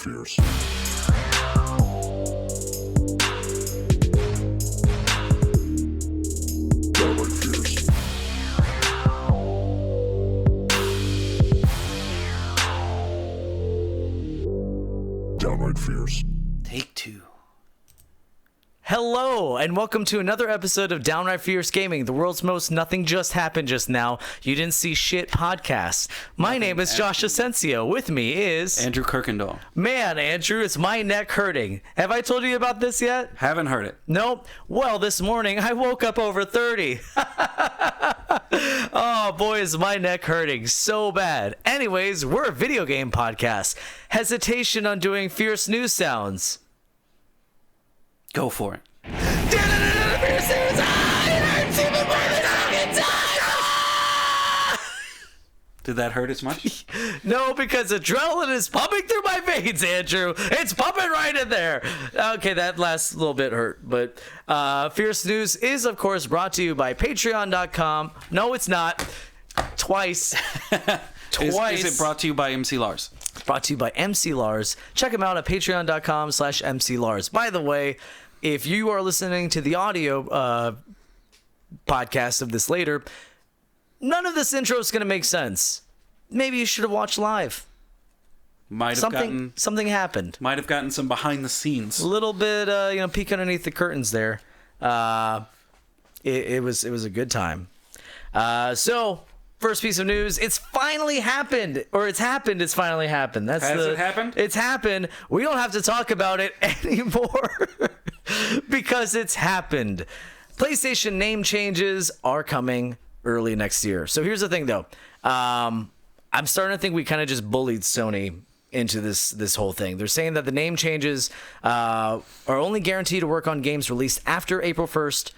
fears. Downright fears. Downright fears. Take two. Hello, and welcome to another episode of Downright Fierce Gaming, the world's most nothing just happened just now, you didn't see shit podcast. My name is Josh Asensio. With me is... Andrew Kirkendall. Man, Andrew, it's my neck hurting. Have I told you about this yet? Haven't heard it. Nope. Well, this morning I woke up over 30. Oh, boy, is my neck hurting so bad. Anyways, we're a video game podcast. Hesitation on doing fierce news sounds. Go for it. Did that hurt as much? No, because adrenaline is pumping through my veins, Andrew. It's pumping right in there. Okay, that last little bit hurt. But Fierce News is, of course, brought to you by Patreon.com. No, it's not. Twice. Is it brought to you by MC Lars? Brought to you by MC Lars. Check him out at patreon.com/MC Lars. By the way, if you are listening to the audio podcast of this later, none of this intro is going to make sense. Maybe you should have watched live. Something happened. Might have gotten some behind the scenes. A little bit, peek underneath the curtains there. It was a good time. So, first piece of news, it's finally happened. Or it's happened, it's finally happened. Has it happened? It's happened. We don't have to talk about it anymore because it's happened. PlayStation name changes are coming early next year. So here's the thing, though. I'm starting to think we kind of just bullied Sony into this whole thing. They're saying that the name changes are only guaranteed to work on games released after April 1st,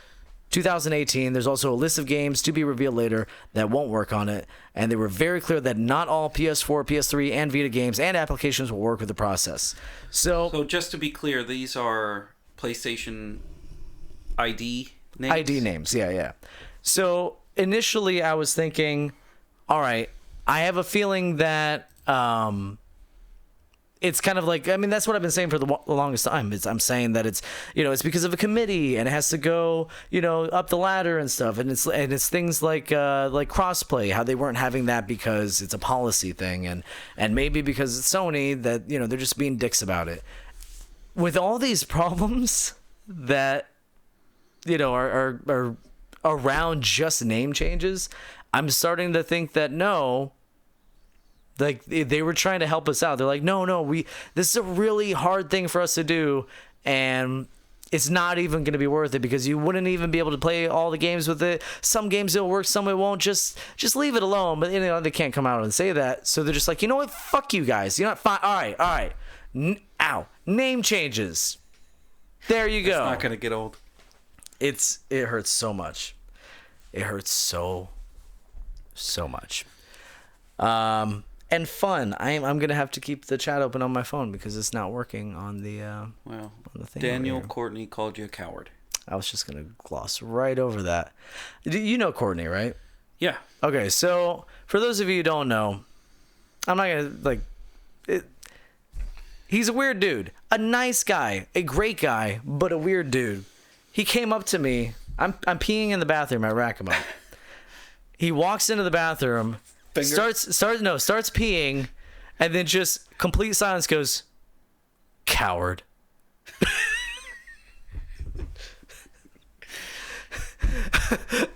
2018. There's also a list of games to be revealed later that won't work on it. And they were very clear that not all PS4, PS3, and Vita games and applications will work with the process. So just to be clear, these are PlayStation ID names? ID names, yeah. So initially I was thinking, all right, I have a feeling that it's kind of like, I mean, that's what I've been saying for the longest time. I'm saying that it's because of a committee and it has to go, up the ladder and stuff. And it's things like crossplay, how they weren't having that because it's a policy thing. And maybe because it's Sony that, they're just being dicks about it. With all these problems that, are around just name changes, I'm starting to think that they were trying to help us out. They're like, no, this is a really hard thing for us to do, and it's not even going to be worth it because you wouldn't even be able to play all the games with it. Some games it'll work, some it won't. Just leave it alone. But they can't come out and say that, so they're just like, you know what? Fuck you guys. Fine. All right. Name changes. There you go. It's not going to get old. It hurts so much. It hurts so much. And fun. I'm gonna have to keep the chat open on my phone because it's not working on the on the thing. Daniel Courtney called you a coward. I was just gonna gloss right over that. You know Courtney, right? Yeah. Okay, so for those of you who don't know, I'm not gonna he's a weird dude, a nice guy, a great guy, but a weird dude. He came up to me. I'm peeing in the bathroom at Rackham. He walks into the bathroom. Starts peeing, and then just complete silence goes, coward.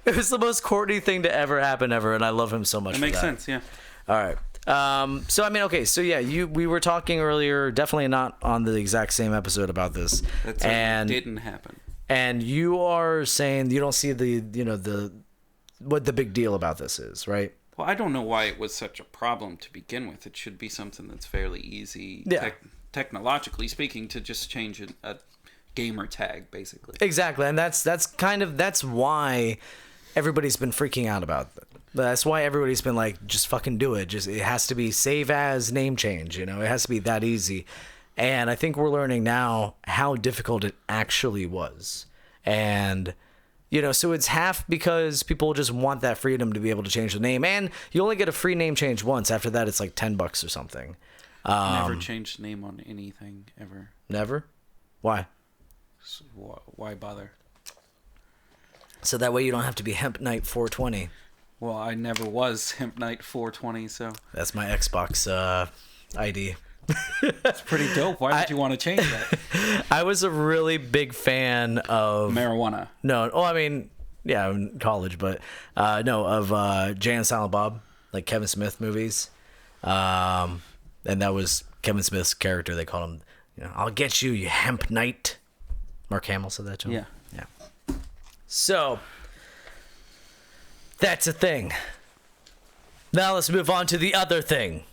It was the most Courtney thing to ever happen ever, and I love him so much. It makes sense, yeah. All right. So I mean, okay. So yeah, we were talking earlier, definitely not on the exact same episode about this. That didn't happen. And you are saying you don't see what the big deal about this is, right? Well, I don't know why it was such a problem to begin with. It should be something that's fairly easy, technologically speaking, to just change a gamer tag, basically. Exactly, and that's why everybody's been freaking out about it. That's why everybody's been like, just fucking do it. It has to be save as name change. It has to be that easy. And I think we're learning now how difficult it actually was. And so it's half because people just want that freedom to be able to change the name, and you only get a free name change once. After that, it's like $10 or something. Never changed name on anything ever. Never? Why? So why bother? So that way you don't have to be Hemp Knight 420. Well, I never was Hemp Knight 420, so That's my Xbox ID. it's pretty dope. Why would you want to change that? I was a really big fan of Marijuana. No, well, I mean, yeah, in college, but of Jay and Silent Bob, like Kevin Smith movies, and that was Kevin Smith's character. They called him, I'll get you, you Hemp Knight. Mark Hamill said that to him. Yeah. So that's a thing. Now let's move on to the other thing.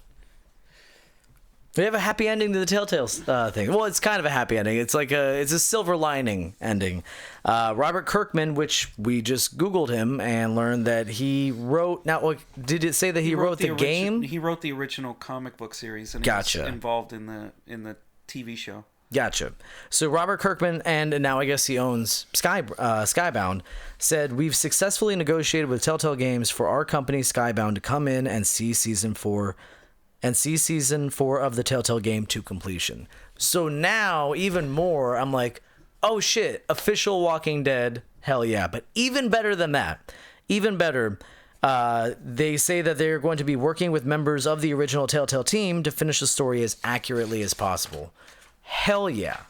We have a happy ending to the Telltale thing. Well, it's kind of a happy ending. It's like it's a silver lining ending. Robert Kirkman, which we just Googled him and learned that he wrote. Now, did it say that he wrote the game? He wrote the original comic book series, and he was involved in the TV show. Gotcha. So Robert Kirkman, and now I guess he owns Skybound, said, "We've successfully negotiated with Telltale Games for our company Skybound to come in and see season 4 of the Telltale game to completion." So now, even more, I'm like, oh shit, official Walking Dead, hell yeah. But even better than that, even better, they say that they're going to be working with members of the original Telltale team to finish the story as accurately as possible. Hell yeah.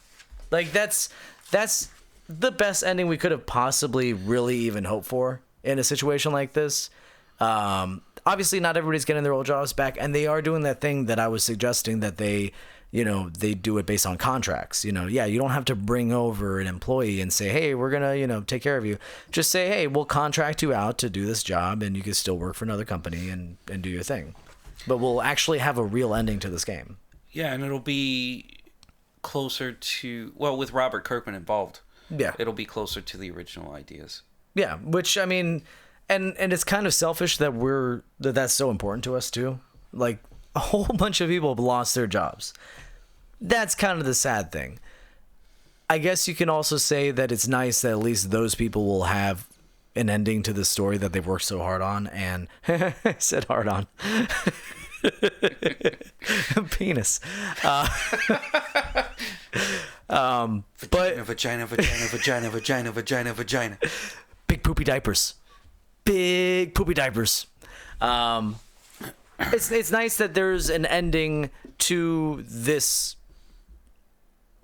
Like, that's the best ending we could have possibly really even hoped for in a situation like this. Obviously, not everybody's getting their old jobs back, and they are doing that thing that I was suggesting, that they do it based on contracts. You don't have to bring over an employee and say, hey, we're going to, take care of you. Just say, hey, we'll contract you out to do this job, and you can still work for another company and do your thing. But we'll actually have a real ending to this game. Yeah, and it'll be closer to, well, with Robert Kirkman involved. Yeah. It'll be closer to the original ideas. Yeah, which, I mean... And it's kind of selfish that that's so important to us too. Like, a whole bunch of people have lost their jobs. That's kind of the sad thing. I guess you can also say that it's nice that at least those people will have an ending to the story that they've worked so hard on. And I said hard on. Penis. Vagina. Big poopy diapers. Big poopy diapers. It's nice that there's an ending to this,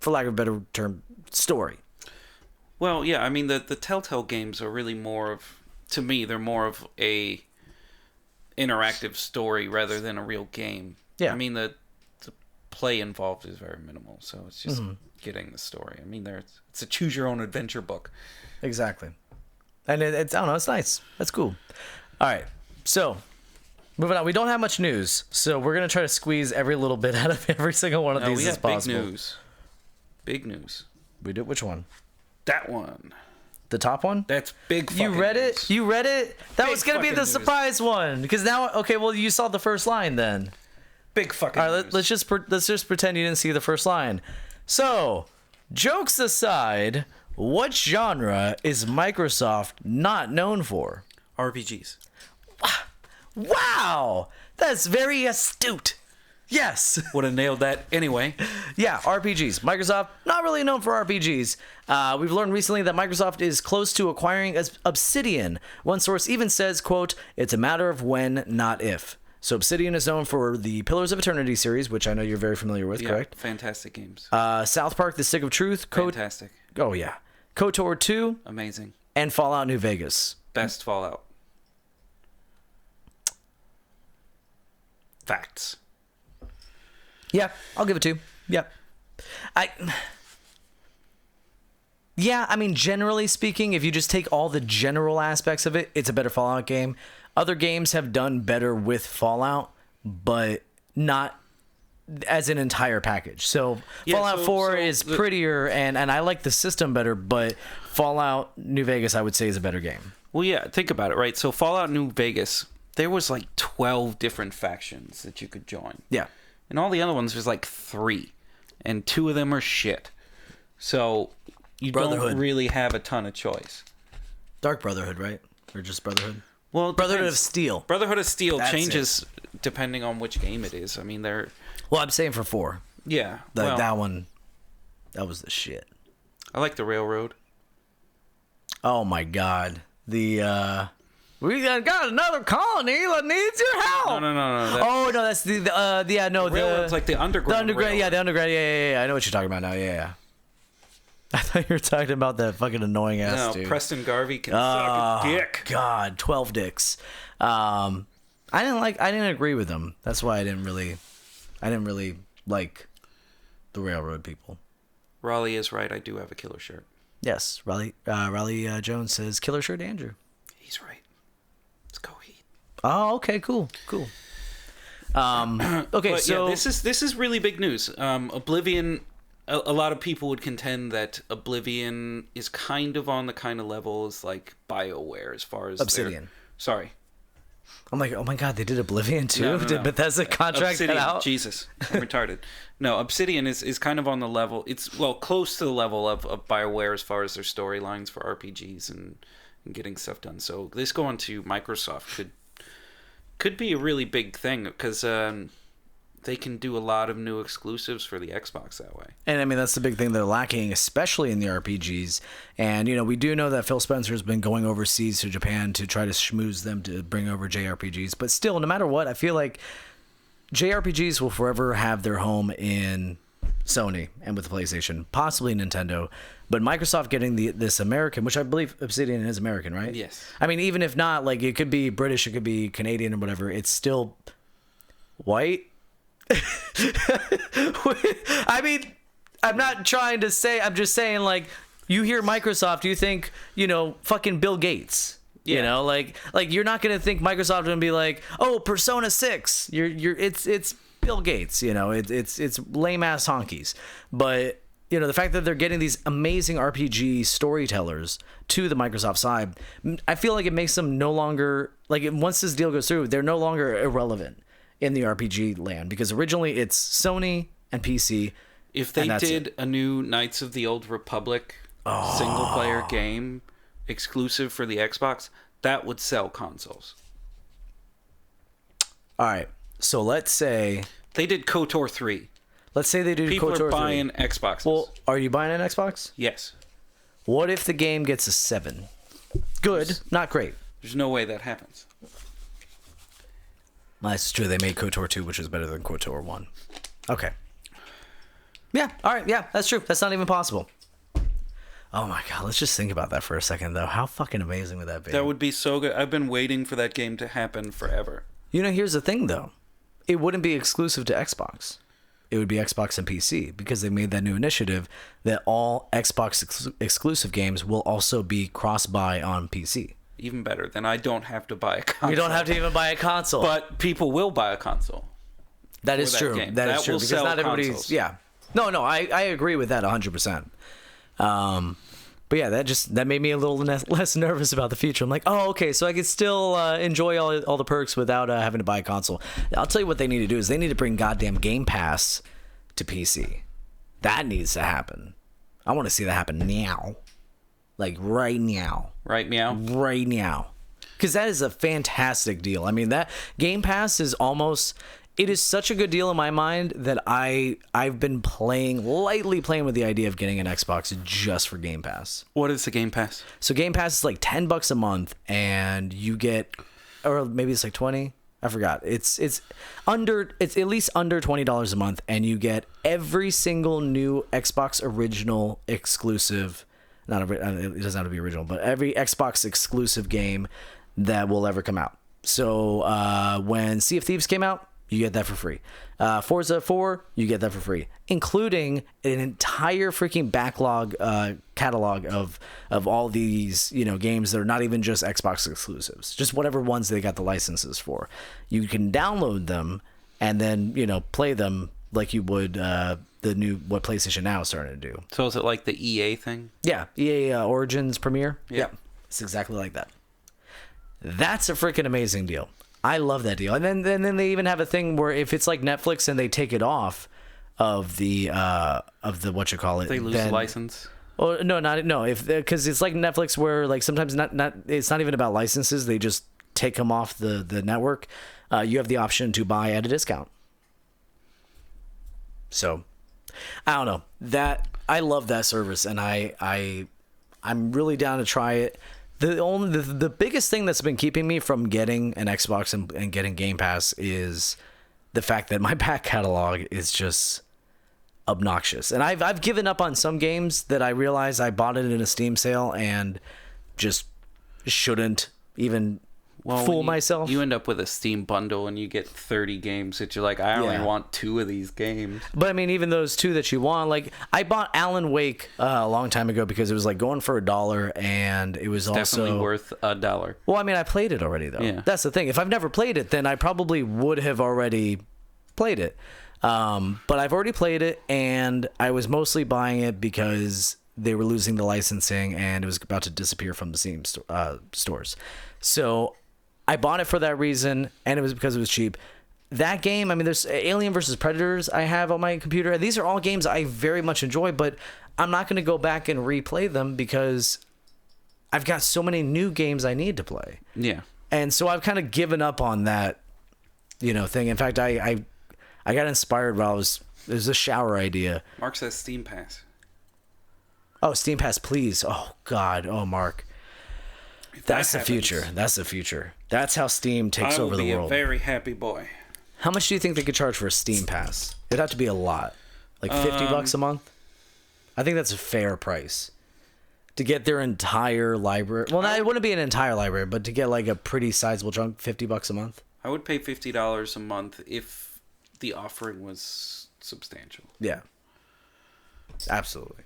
for lack of a better term, story. Well, yeah, I mean, the Telltale games are really more of, to me, they're more of a interactive story rather than a real game. Yeah. I mean, the play involved is very minimal, so it's just getting the story. I mean, it's a choose-your-own-adventure book. Exactly. And it's, I don't know, it's nice. That's cool. All right. So, moving on. We don't have much news, so we're going to try to squeeze every little bit out of every single one of these as possible. Big news. Big news. We do? Which one? That one. The top one? That's big fucking You read it? news. You read it? That Big was going to be the fucking news. surprise one. Because now, okay, well, you saw the first line then. Big fucking All right, news. let's just pretend you didn't see the first line. So, jokes aside, what genre is Microsoft not known for? RPGs. Wow! That's very astute. Yes. Would have nailed that anyway. Yeah, RPGs. Microsoft, not really known for RPGs. We've learned recently that Microsoft is close to acquiring Obsidian. One source even says, quote, "It's a matter of when, not if." So Obsidian is known for the Pillars of Eternity series, which I know you're very familiar with, correct? Fantastic games. South Park, The Stick of Truth. Fantastic. Oh, yeah. KOTOR 2. Amazing. And Fallout New Vegas. Best Fallout. Facts. Yeah, I'll give it 2. Yep. Yeah, I mean, generally speaking, if you just take all the general aspects of it, it's a better Fallout game. Other games have done better with Fallout, but not as an entire package. So Yeah, Fallout 4 is prettier, and I like the system better, but Fallout New Vegas, I would say, is a better game. Well, yeah, think about it, right? So Fallout New Vegas, there was like 12 different factions that you could join. Yeah. And all the other ones, there's like 3. And 2 of them are shit. So you don't really have a ton of choice. Dark Brotherhood, right? Or just Brotherhood? Well, Brotherhood of Steel. Brotherhood of Steel That's changes depending on which game it is. I mean, Well, I'm saying for 4. Yeah. That one, that was the shit. I like the Railroad. Oh my god. We got another colony that needs your help. No. That's the Railroad's like the underground. The underground, railroad. yeah, the underground, yeah. I know what you're talking about now. Yeah. I thought you were talking about that fucking annoying ass dude. Preston Garvey can suck a dick. God, 12 dicks. I didn't agree with them. That's why I didn't really like the Railroad people. Raleigh is right. I do have a killer shirt. Yes, Raleigh Jones says killer shirt Andrew. He's right. Let's go Heat. Oh, okay, cool. Okay, But so yeah, this is really big news. Oblivion. A lot of people would contend that Oblivion is kind of on the kind of level as like BioWare as far as Obsidian. Sorry. I'm like, oh my god, they did Oblivion too? No. Did Bethesda contract Obsidian, that out? Jesus, I'm retarded. No, Obsidian is kind of on the level. It's close to the level of BioWare as far as their storylines for RPGs and getting stuff done. So this going to Microsoft could be a really big thing because they can do a lot of new exclusives for the Xbox that way. And I mean, that's the big thing they're lacking, especially in the RPGs. And, we do know that Phil Spencer's been going overseas to Japan to try to schmooze them to bring over JRPGs. But still, no matter what, I feel like JRPGs will forever have their home in Sony and with the PlayStation, possibly Nintendo. But Microsoft getting this American, which I believe Obsidian is American, right? Yes. I mean, even if not, like, it could be British, it could be Canadian or whatever, it's still white. I mean, I'm not trying to say, I'm just saying, like, you hear Microsoft, you think, fucking Bill Gates. Yeah. Like you're not gonna think Microsoft gonna be like, oh, Persona 6. It's Bill Gates. It's lame ass honkies. But the fact that they're getting these amazing RPG storytellers to the Microsoft side, I feel like it makes them no longer like once this deal goes through, they're no longer irrelevant in the RPG land, because originally it's Sony and PC. If they did a new Knights of the Old Republic single player game exclusive for the Xbox, that would sell consoles. All right, so let's say they did KOTOR 3. Let's say they do People KOTOR are buying 3. Xboxes. Well, are you buying an Xbox? Yes. What if the game gets a 7? Good, not great. There's no way that happens. That's true. They made KOTOR 2, which was better than KOTOR 1. Okay. Yeah. All right. Yeah, that's true. That's not even possible. Oh my god. Let's just think about that for a second, though. How fucking amazing would that be? That would be so good. I've been waiting for that game to happen forever. Here's the thing, though. It wouldn't be exclusive to Xbox. It would be Xbox and PC, because they made that new initiative that all Xbox exclusive games will also be cross-buy on PC. Even better. Then I don't have to buy a console. You don't have to even buy a console. But people will buy a console. That is true. That is true. Because not everybody's... Consoles. Yeah. No, I agree with that 100%. But yeah, that made me a little less nervous about the future. I'm like, oh, okay, so I could still enjoy all the perks without having to buy a console. I'll tell you what they need to do is they need to bring goddamn Game Pass to PC. That needs to happen. I want to see that happen now. Like right now. Right meow? Right now. Because that is a fantastic deal. I mean, that Game Pass is almost... It is such a good deal in my mind that I've been lightly playing with the idea of getting an Xbox just for Game Pass. What is the Game Pass? So Game Pass is like $10 a month, and you get... Or maybe it's like 20. I forgot. It's at least under $20 a month, and you get every single new Xbox original exclusive... it doesn't have to be original, but every Xbox exclusive game that will ever come out. So when Sea of Thieves came out, you get that for free. Forza 4, you get that for free, including an entire freaking backlog catalog of all these games that are not even just Xbox exclusives, just whatever ones they got the licenses for. You can download them and then play them like you would what PlayStation Now is starting to do. So is it like the EA thing? Yeah, EA Origins Premiere. Yeah, it's exactly like that. That's a freaking amazing deal. I love that deal. And then they even have a thing where if it's like Netflix and they take it off of the what you call it, they lose the license. Oh no, because it's like Netflix where like sometimes not it's not even about licenses. They just take them off the network. you have the option to buy at a discount. So, I don't know. I love that service, and I'm really down to try it. The biggest thing that's been keeping me from getting an Xbox and getting Game Pass is the fact that my back catalog is just obnoxious. And I've given up on some games that I realized I bought it in a Steam sale and just shouldn't even fool myself. You end up with a Steam bundle and you get 30 games that you're like, I only want 2 of these games. But I mean, even those 2 that you want, like I bought Alan Wake a long time ago because it was like going for $1, and it was Definitely worth $1. Well, I mean, I played it already though. Yeah. That's the thing. If I've never played it, then I probably would have already played it. But I've already played it, and I was mostly buying it because they were losing the licensing and it was about to disappear from the Steam stores. So I bought it for that reason, and it was because it was cheap. That game, I mean, there's Alien vs. Predators I have on my computer. These are all games I very much enjoy, but I'm not going to go back and replay them because I've got so many new games I need to play. Yeah. And so I've kind of given up on that, thing. In fact, I got inspired while there's a shower idea. Mark says Steam Pass. Oh, Steam Pass, please. Oh, God. Oh, Mark. That's the future. That's the future. That's how Steam takes over the world. I will be a very happy boy. How much do you think they could charge for a Steam Pass? It'd have to be a lot. Like $50 a month? I think that's a fair price. To get their entire library. Well, it wouldn't be an entire library, but to get like a pretty sizable chunk, $50 a month. I would pay $50 a month if the offering was substantial. Yeah. Absolutely.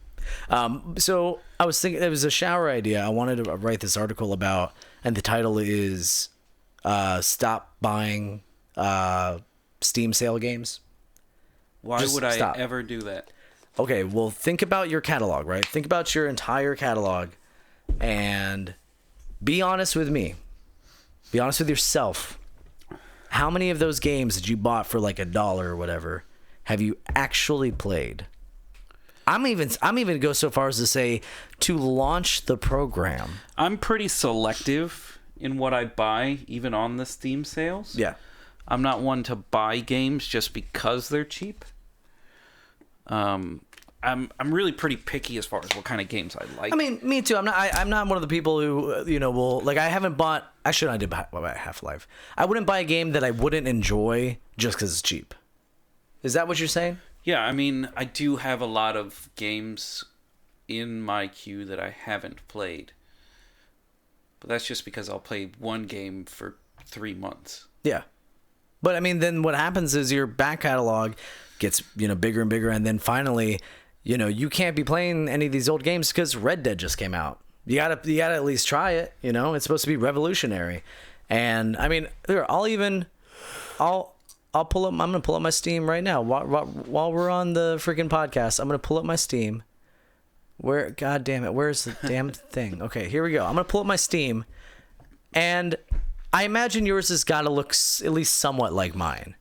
So I was thinking, it was a shower idea I wanted to write this article about, and the title is Stop Buying Steam Sale Games. Why would I ever do that? Okay, well, think about your catalog, right? Think about your entire catalog and be honest with me. Be honest with yourself. How many of those games that you bought for like $1 or whatever have you actually played? I'm even go so far as to say to launch the program. I'm pretty selective in what I buy, even on the Steam sales. Yeah. I'm not one to buy games just because they're cheap. I'm really pretty picky as far as what kind of games I like. I mean, me too. I'm not one of the people who will like. I haven't bought. Actually, I did buy Half-Life. I wouldn't buy a game that I wouldn't enjoy just because it's cheap. Is that what you're saying? Yeah, I mean, I do have a lot of games in my queue that I haven't played. But that's just because I'll play one game for 3 months. Yeah. But I mean, then what happens is your back catalog gets, bigger and bigger, and then finally, you can't be playing any of these old games because Red Dead just came out. You gotta at least try it, It's supposed to be revolutionary. And I mean, I'll pull up. I'm gonna pull up my Steam right now while we're on the freaking podcast. I'm gonna pull up my Steam. God damn it, where's the damn thing? Okay, here we go. I'm gonna pull up my Steam, and I imagine yours has got to look at least somewhat like mine.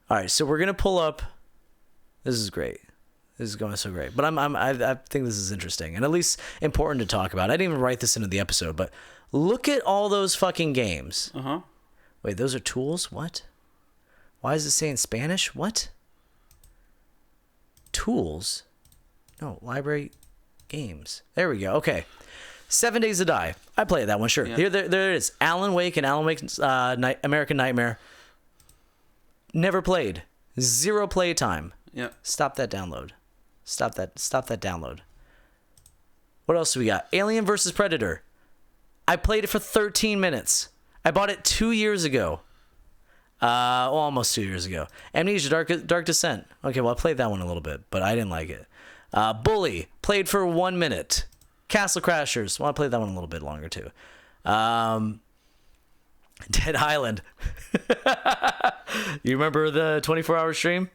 All right, so we're gonna pull up. This is great. This is going so great. But I think this is interesting and at least important to talk about. I didn't even write this into the episode, but look at all those fucking games. Uh-huh. Wait, those are tools? What? Why is it saying Spanish? What? Tools? No, library games. There we go. Okay. 7 Days to Die. I played that one, sure. Yeah. Here, there it is. Alan Wake and Alan Wake's American Nightmare. Never played. 0 play time. Yeah. Stop that download. Stop that download. What else do we got? Alien vs. Predator. I played it for 13 minutes. I bought it 2 years ago. Almost 2 years ago. Amnesia Dark Descent. Okay, well, I played that one a little bit, but I didn't like it. Bully. Played for 1 minute. Castle Crashers. Well, I played that one a little bit longer, too. Dead Island. You remember the 24-hour stream?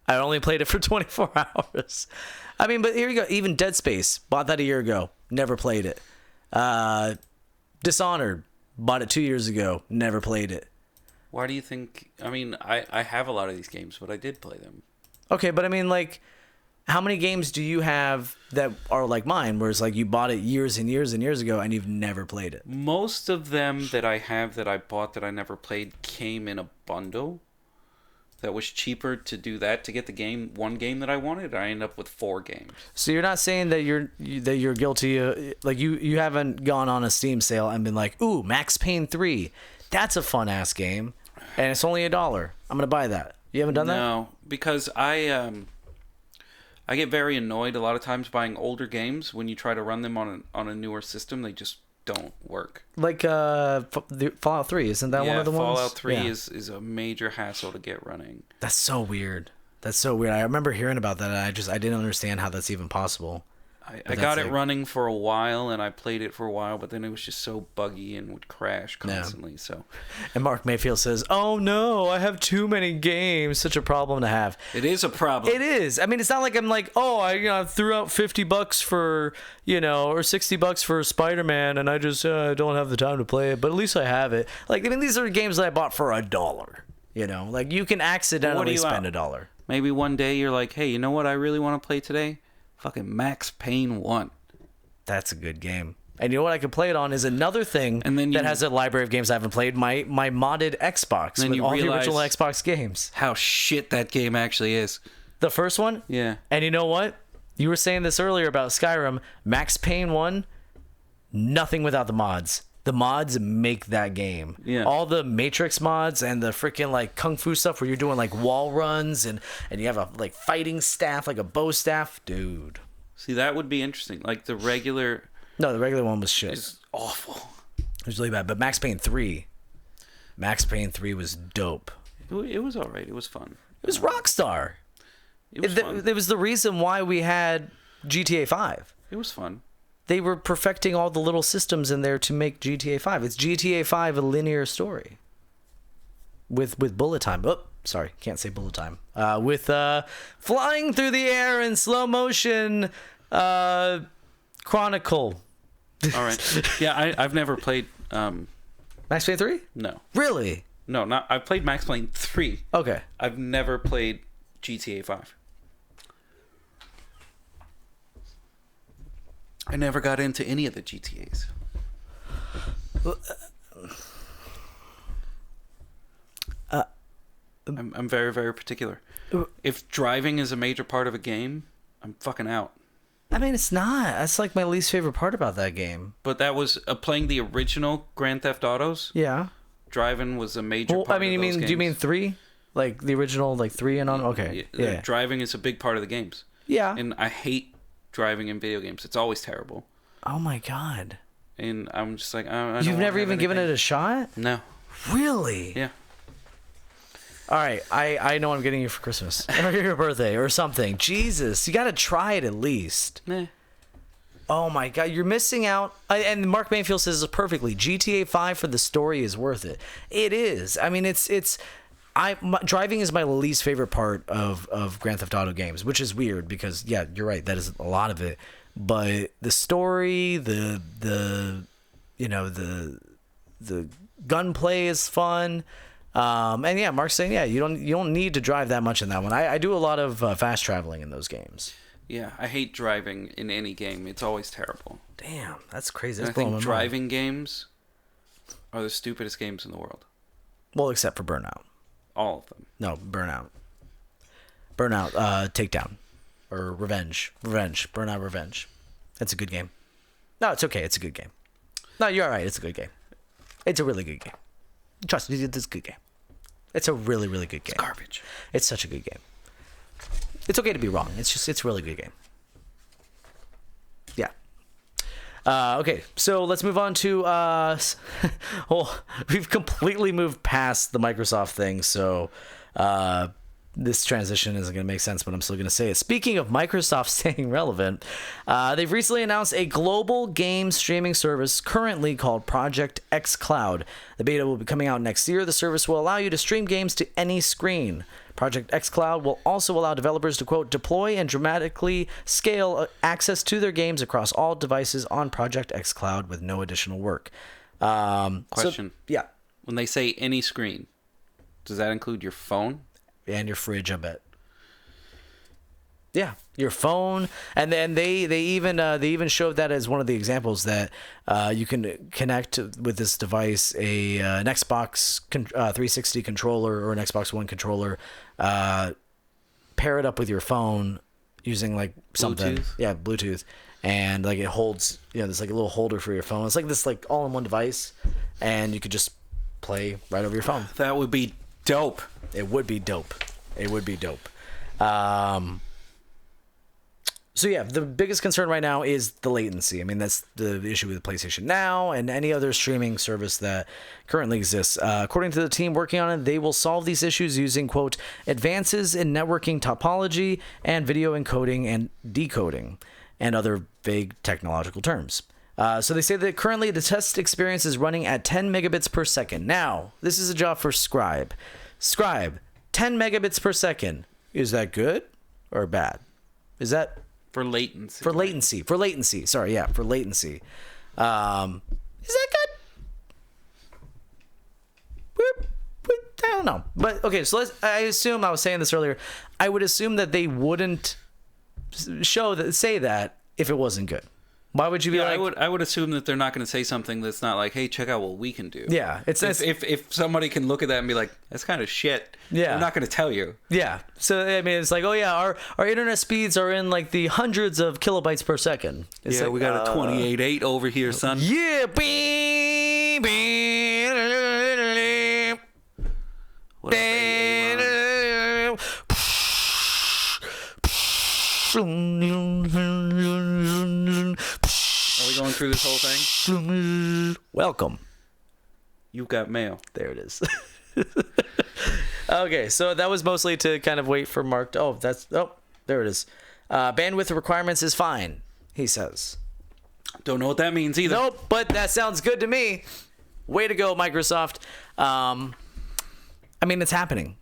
I only played it for 24 hours. I mean, but here you go. Even Dead Space. Bought that a year ago. Never played it. Dishonored. Bought it 2 years ago. Never played it. Why do you think... I mean, I have a lot of these games, but I did play them. Okay, but I mean, like... How many games do you have that are like mine, where it's like you bought it years and years and years ago and you've never played it? Most of them that I have that I bought that I never played came in a bundle that was cheaper to do that, to get one game that I wanted. I ended up with 4 games. So you're not saying that you're guilty, like you haven't gone on a Steam sale and been like, ooh, Max Payne 3, that's a fun ass game, and it's only $1. I'm gonna buy that. You haven't done that? No, because I get very annoyed a lot of times buying older games. When you try to run them on a newer system, they just don't work. Like Fallout 3, isn't that one of the ones? Fallout 3 is a major hassle to get running. That's so weird. I remember hearing about that, and I didn't understand how that's even possible. I got it running for a while, and I played it for a while, but then it was just so buggy and would crash constantly. So, and Mark Mayfield says, "Oh no, I have too many games. Such a problem to have." It is a problem. It is. I mean, it's not like I'm like, oh, I threw out $50 for or $60 for Spider-Man, and I just don't have the time to play it. But at least I have it. Like, I mean, these are games that I bought for $1. Like you can accidentally spend $1. Maybe one day you're like, hey, you know what I really want to play today? Fucking Max Payne 1. That's a good game. And you know what I could play it on is another thing that has a library of games I haven't played. My modded Xbox with all the original Xbox games. How shit that game actually is. The first one? Yeah. And you know what? You were saying this earlier about Skyrim. Max Payne 1, nothing without the mods. The mods make that game. Yeah. All the Matrix mods and the freaking like kung fu stuff where you're doing like wall runs and you have a like fighting staff, like a bow staff, dude. See, that would be interesting. Like the regular. No, the regular one was shit. It's awful. It was really bad. But Max Payne 3 was dope. It was all right. It was fun. It was Rockstar. It was fun. It was the reason why we had GTA 5. It was fun. They were perfecting all the little systems in there to make GTA 5. It's GTA 5, a linear story. With bullet time. Oh, sorry, can't say bullet time. With flying through the air in slow motion chronicle. All right. Yeah, I've never played... Max Payne 3? No. Really? No, I've played Max Payne 3. Okay. I've never played GTA 5. I never got into any of the GTAs. I'm very, very particular. If driving is a major part of a game, I'm fucking out. I mean, it's not. That's like my least favorite part about that game. But that was playing the original Grand Theft Autos. Yeah. Driving was a major part of those games. Do you mean 3? Like the original, like 3 and on? Okay. Yeah. Driving is a big part of the games. Yeah. And I hate driving in video games. It's always terrible. Oh my god. And I'm just like, You've never even given it a shot? No. Really? Yeah. All right, I know what I'm getting you for Christmas or your birthday or something. Jesus, you got to try it at least. Nah. Oh my god, you're missing out. And Mark Mayfield says it perfectly. GTA 5 for the story is worth it. It is. I mean, driving is my least favorite part of Grand Theft Auto games, which is weird because yeah, you're right. That is a lot of it. But the story, the gunplay is fun. And yeah, Mark's saying, yeah, you don't need to drive that much in that one. I do a lot of fast traveling in those games. Yeah, I hate driving in any game. It's always terrible. Damn, that's crazy. That's I think driving games are the stupidest games in the world. Well, except for Burnout. All of them. No, Burnout. Takedown. Or Revenge. Burnout Revenge. That's a good game. No, it's okay. It's a good game. No, you're all right. It's a good game. It's a really good game. Trust me, it's a good game. It's a really, really good game. It's garbage. It's such a good game. It's okay to be wrong. It's a really good game. Yeah. Okay, so let's move on to... well, we've completely moved past the Microsoft thing, so... this transition isn't going to make sense, but I'm still going to say it. Speaking of Microsoft staying relevant, they've recently announced a global game streaming service currently called Project xCloud. The beta will be coming out next year. The service will allow you to stream games to any screen. Project xCloud will also allow developers to, quote, deploy and dramatically scale access to their games across all devices on Project xCloud with no additional work. Question. Yeah. When they say any screen, does that include your phone? And your fridge, I bet. Yeah, your phone, and then they even showed that as one of the examples that you can connect with this device an Xbox 360 controller or an Xbox One controller, pair it up with your phone using like something, Bluetooth, and like it holds, there's like a little holder for your phone. It's like this like all-in-one device, and you could just play right over your phone. That would be dope. It would be dope. So yeah, the biggest concern right now is the latency. I mean, that's the issue with PlayStation Now and any other streaming service that currently exists. According to the team working on it, they will solve these issues using, quote, advances in networking topology and video encoding and decoding, and other vague technological terms. So they say that currently the test experience is running at 10 megabits per second. Now, this is a job for Scribe. Scribe, 10 megabits per second. Is that good or bad? Is that... For latency. For latency. Sorry, yeah, for latency. Is that good? I don't know. But, okay, so I was saying this earlier, I would assume that they wouldn't say that if it wasn't good. Why would you be like... I would assume that they're not going to say something that's not like, hey, check out what we can do. Yeah. If somebody can look at that and be like, that's kind of shit, yeah, they're not going to tell you. Yeah. So, I mean, it's like, oh, yeah, our internet speeds are in like the hundreds of kilobytes per second. It's like, we got a 28.8 over here, son. Yeah. What up, Aaron? Are we going through this whole thing? Welcome. You've got mail. There it is. Okay, so that was mostly to kind of wait for Mark. There it is. Bandwidth requirements is fine, he says. Don't know what that means either. Nope, but that sounds good to me. Way to go, Microsoft. I mean, it's happening.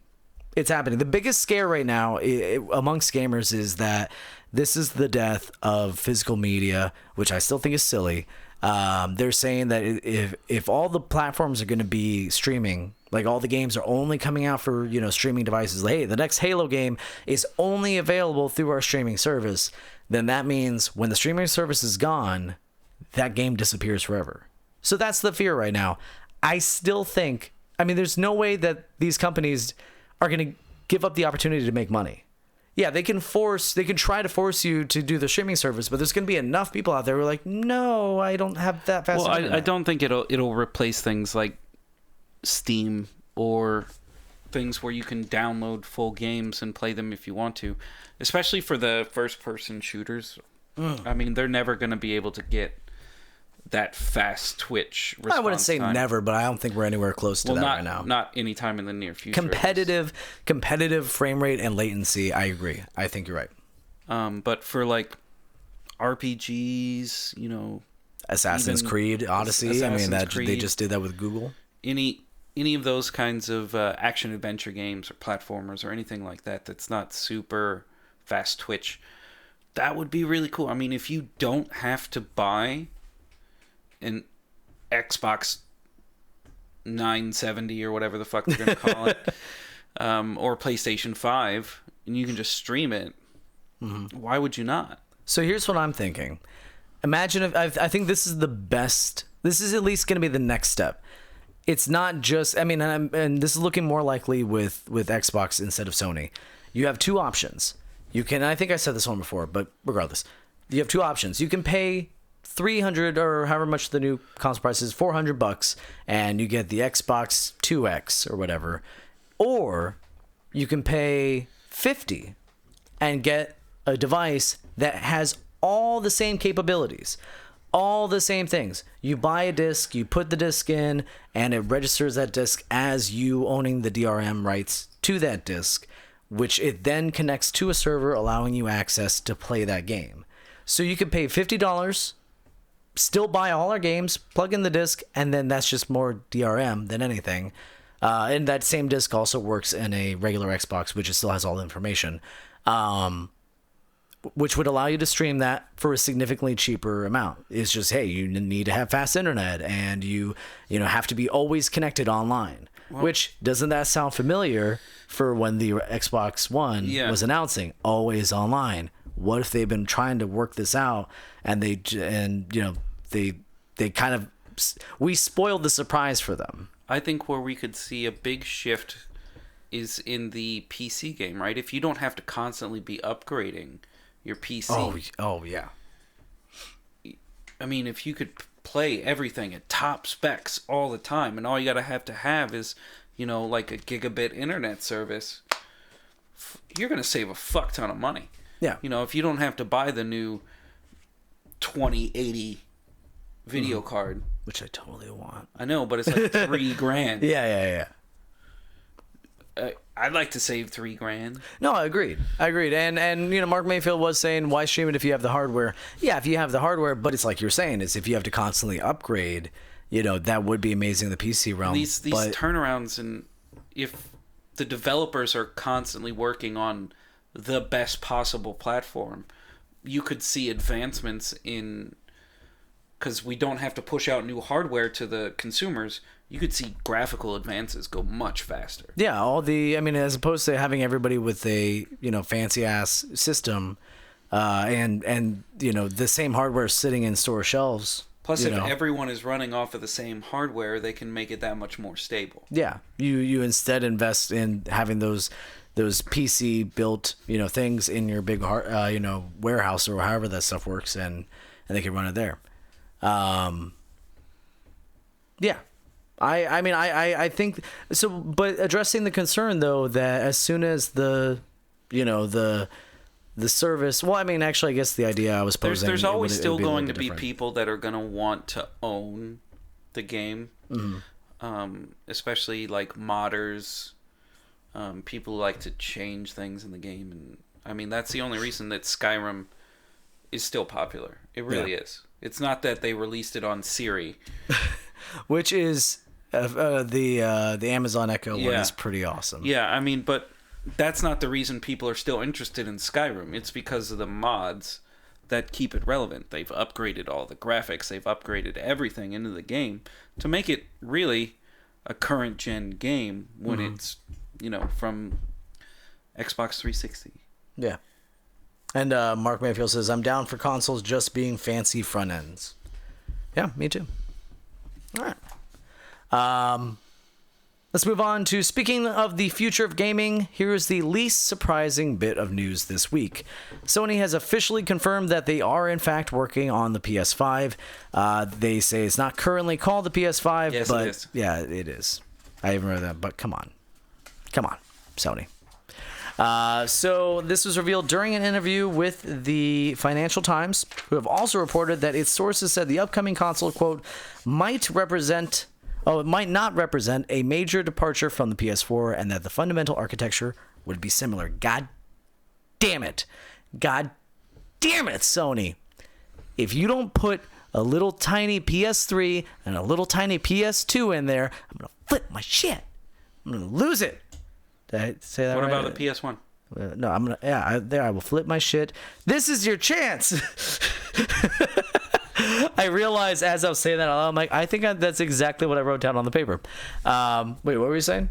It's happening. The biggest scare right now amongst gamers is that this is the death of physical media, which I still think is silly. They're saying that if all the platforms are going to be streaming, like all the games are only coming out for streaming devices, like, hey, the next Halo game is only available through our streaming service, then that means when the streaming service is gone, that game disappears forever. So that's the fear right now. I still think, I mean, there's no way that these companies are going to give up the opportunity to make money. Yeah, they can try to force you to do the streaming service, but there's going to be enough people out there who are like, no, I don't have that fast. Well, I don't think it'll replace things like Steam or things where you can download full games and play them if you want to, especially for the first-person shooters. I mean, they're never going to be able to get that fast twitch response I wouldn't say time. Never, but I don't think we're anywhere close to that right now. Not anytime in the near future. Competitive frame rate and latency, I agree. I think you're right. But for like RPGs, Assassin's Creed, Odyssey, they just did that with Google. Any of those kinds of action adventure games or platformers or anything like that that's not super fast twitch, that would be really cool. I mean, if you don't have to buy an Xbox 970 or whatever the fuck they're going to call it, or PlayStation 5, and you can just stream it, why would you not? So here's what I'm thinking. Imagine if, I think this is the best, this is at least going to be the next step. It's not just, I mean, and this is looking more likely with Xbox instead of Sony. You have two options. You can, I think I said this one before, but regardless, you have two options. You can pay $300 or however much the new console price is, $400, and you get the Xbox 2X or whatever. Or you can pay $50 and get a device that has all the same capabilities, all the same things. You buy a disc, you put the disc in, and it registers that disc as you owning the DRM rights to that disc, which it then connects to a server, allowing you access to play that game. So you could pay $50, still buy all our games, plug in the disc, and then that's just more DRM than anything. And that same disc also works in a regular Xbox, which still has all the information, which would allow you to stream that for a significantly cheaper amount. It's just, hey, you need to have fast internet, and you have to be always connected online. which doesn't that sound familiar for when the Xbox One was announcing always online? What if they've been trying to work this out and they kind of, we spoiled the surprise for them. I think where we could see a big shift is in the PC game, right? If you don't have to constantly be upgrading your PC. Oh yeah. I mean, if you could play everything at top specs all the time, and all you gotta have is, like a gigabit internet service, you're gonna save a fuck ton of money. Yeah. If you don't have to buy the new 2080 video card, which I totally want. I know, but it's like $3,000. Yeah. I'd like to save $3,000. No, I agreed. And Mark Mayfield was saying, why stream it if you have the hardware? Yeah, if you have the hardware, but it's like you're saying, is if you have to constantly upgrade, that would be amazing in the PC realm. These turnarounds, and if the developers are constantly working on the best possible platform, you could see advancements in, because we don't have to push out new hardware to the consumers, you could see graphical advances go much faster. Yeah, as opposed to having everybody with a, fancy ass system, and the same hardware sitting in store shelves. Plus, if everyone is running off of the same hardware, they can make it that much more stable. Yeah, you instead invest in having those PC built, things in your big warehouse or however that stuff works, and they can run it there. Yeah. I think so, but addressing the concern though that as soon as the service, actually I guess the idea I was posing, there's always still going to be people that are going to want to own the game, especially like modders, people who like to change things in the game, and that's the only reason that Skyrim is still popular. It really is. It's not that they released it on Siri, which is the Amazon Echo one is pretty awesome. Yeah, but that's not the reason people are still interested in Skyrim. It's because of the mods that keep it relevant. They've upgraded all the graphics. They've upgraded everything into the game to make it really a current gen game when it's from Xbox 360. Yeah. And Mark Mayfield says, I'm down for consoles just being fancy front ends. Yeah, me too. All right. Let's move on to, speaking of the future of gaming, here's the least surprising bit of news this week. Sony has officially confirmed that they are in fact working on the PS5. They say it's not currently called the PS5, yes, but it is. Yeah, it is. I haven't read that, but come on, Sony. So this was revealed during an interview with the Financial Times, who have also reported that its sources said the upcoming console, quote, might not represent a major departure from the PS4, and that the fundamental architecture would be similar. God damn it, Sony. If you don't put a little tiny PS3 and a little tiny PS2 in there, I'm going to flip my shit. I'm going to lose it. Did I say that right? What about the PS1? No, I'm gonna. Yeah, I will flip my shit. This is your chance. I realized as I was saying that, I'm like, I think that's exactly what I wrote down on the paper. Wait, what were you saying?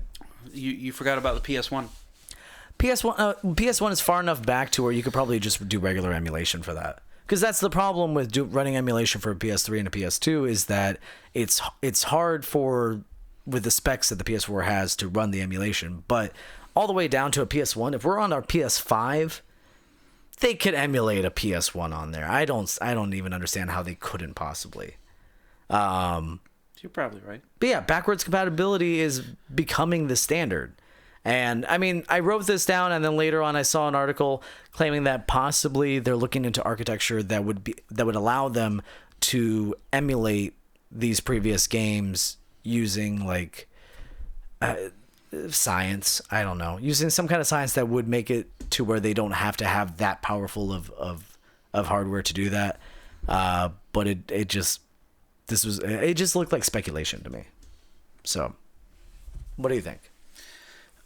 You forgot about the PS1. PS1 is far enough back to where you could probably just do regular emulation for that. Because that's the problem with running emulation for a PS3 and a PS2 is that it's hard with the specs that the PS4 has to run the emulation, but all the way down to a PS1. If we're on our PS5, they could emulate a PS1 on there. I don't even understand how they couldn't possibly. You're probably right. But yeah, backwards compatibility is becoming the standard. And I wrote this down, and then later on I saw an article claiming that possibly they're looking into architecture that would allow them to emulate these previous games using science. I don't know, using some kind of science that would make it to where they don't have to have that powerful of hardware to do that. But it just looked like speculation to me. So, what do you think?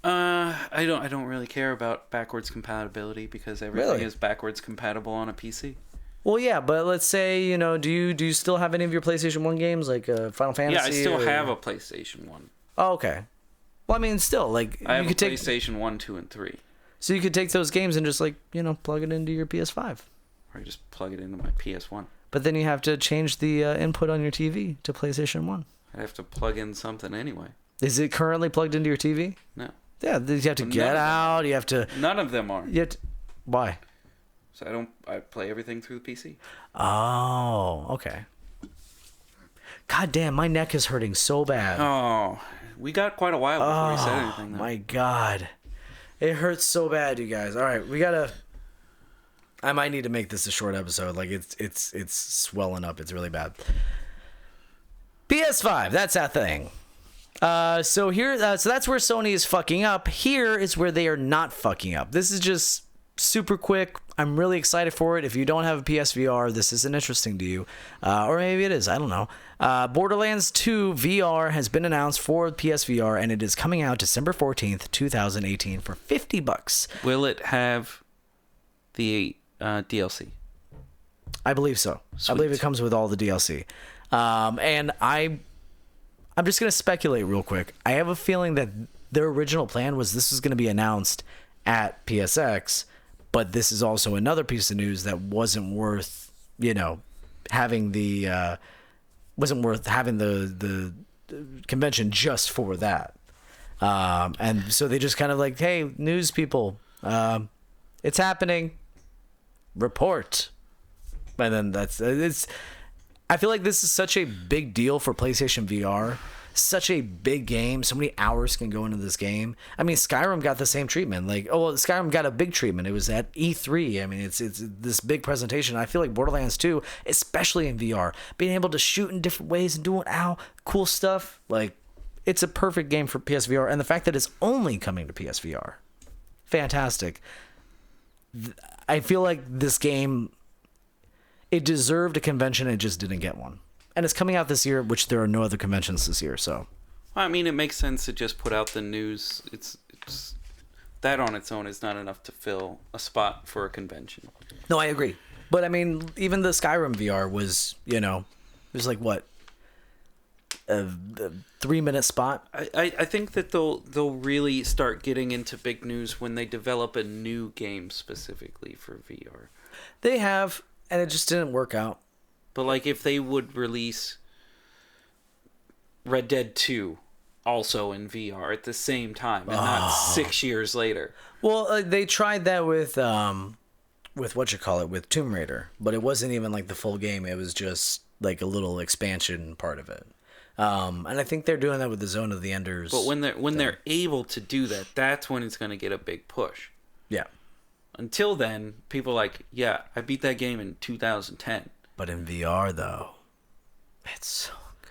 I don't really care about backwards compatibility because everything is backwards compatible on a PC. Well, yeah, but let's say, do you still have any of your PlayStation 1 games like Final Fantasy? Yeah, I still have a PlayStation 1. Oh, okay. Well, I mean, still, like, I have you a could take... PlayStation 1, 2, and 3. So you could take those games and just, like, plug it into your PS5. Or I just plug it into my PS1. But then you have to change the input on your TV to PlayStation 1. I'd have to plug in something anyway. Is it currently plugged into your TV? No. Yeah, you have to get out. You have to... None of them are. Why? So I play everything through the PC. Oh, okay. God damn, my neck is hurting so bad. Oh, we got quite a while before we said anything. Though. My God. It hurts so bad, you guys. All right, we gotta... I might need to make this a short episode. Like, it's swelling up. It's really bad. PS5, that's that thing. So that's where Sony is fucking up. Here is where they are not fucking up. This is just super quick. I'm really excited for it. If you don't have a PSVR, this isn't interesting to you. Or maybe it is. I don't know. Borderlands 2 VR has been announced for PSVR, and it is coming out December 14th, 2018 for $50. Will it have the DLC? I believe so. Sweet. I believe it comes with all the DLC. And I'm just going to speculate real quick. I have a feeling that their original plan was this was going to be announced at PSX, but this is also another piece of news that wasn't worth, having the convention just for that. And so they just kind of like, hey, news people, it's happening. Report. And then I feel like this is such a big deal for PlayStation VR. Such a big game. So many hours can go into this game. I mean, Skyrim got the same treatment. Skyrim got a big treatment. It was at E3. I mean, it's this big presentation. I feel like Borderlands 2, especially in VR, being able to shoot in different ways and doing cool stuff. Like, it's a perfect game for PSVR. And the fact that it's only coming to PSVR, fantastic. I feel like this game, it deserved a convention, it just didn't get one. And it's coming out this year, which there are no other conventions this year, so. I mean, it makes sense to just put out the news. It's that on its own is not enough to fill a spot for a convention. No, I agree. But I mean, even the Skyrim VR was, it was like what? A 3-minute spot. I think that they'll really start getting into big news when they develop a new game specifically for VR. They have, and it just didn't work out. But like if they would release Red Dead 2 also in VR at the same time and not 6 years later. Well, they tried that with with Tomb Raider, but it wasn't even like the full game. It was just like a little expansion part of it. And I think they're doing that with the Zone of the Enders. But when they're able to do that, that's when it's going to get a big push. Yeah. Until then, people are like, yeah, I beat that game in 2010. But in VR, though, it's so good.